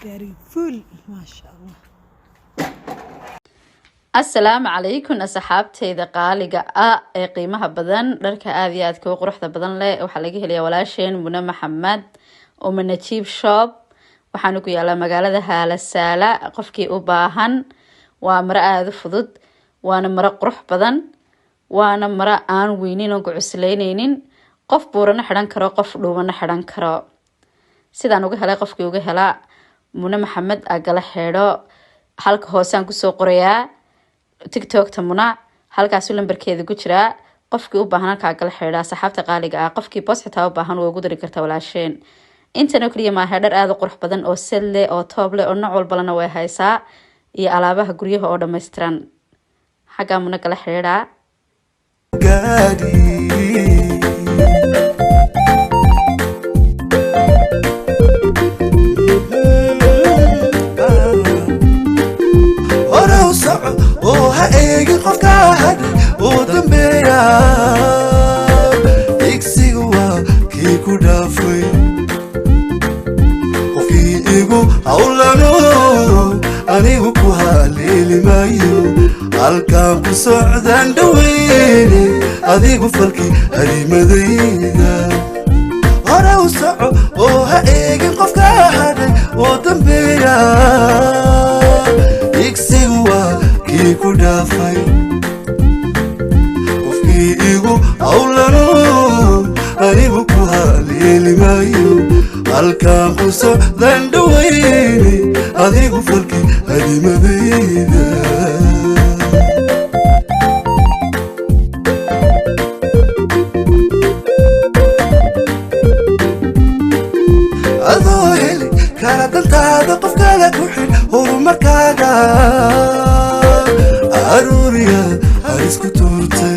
Very full ما شاء الله. asalaamu calaykum asxaabteyda qaaliga ah ee qiimaha badan dharka aad iyo aadka u quruxda badan leh waxaa laga helayaa walaasheen Muna Maxamed oo Najiib shop waxaana ku yaala magaalada Haalasaala qofkii u baahan waa maro aad u fudud waana maro qurux badan waana maro aan weynin oo gucusleyneynin qof buurana xiran karo qof dhuubana xiran karo sidaan uga helay qofkii uga helaa Muna Maxamed agala xeedho halka hoosaan ku soo qorayaa TikTok tamuna halkaas lambarkeeda ku jira qofkii u baahan ka kala xiriira saxaabta qaaliga ah qofkii boos xitaa u baahan way ugu dari kartaa walaasheen intana kaliya ma aha dhar aad u qurux badan oo selle oo toob leh oo nooc walba lana way haysaa iyo alaabaha guryaha oo dhameystiran xaga muna kala xiriira anigu ku haleeli maayo halkaan ku socdaan dhaweyne adigu falkii harimadayda hore u soco oo ha eegin qofka hadhay oo dambeeya igsigu waa kii ku dhaafay qofkii igu hawlano anigu ku haleeli maayo halkaan ku socdaan dhaweyne adigu falkii harimadayda adoo heli kala dantaada qof kale ku xidh horumarkaaga aruuriya harisku tuurta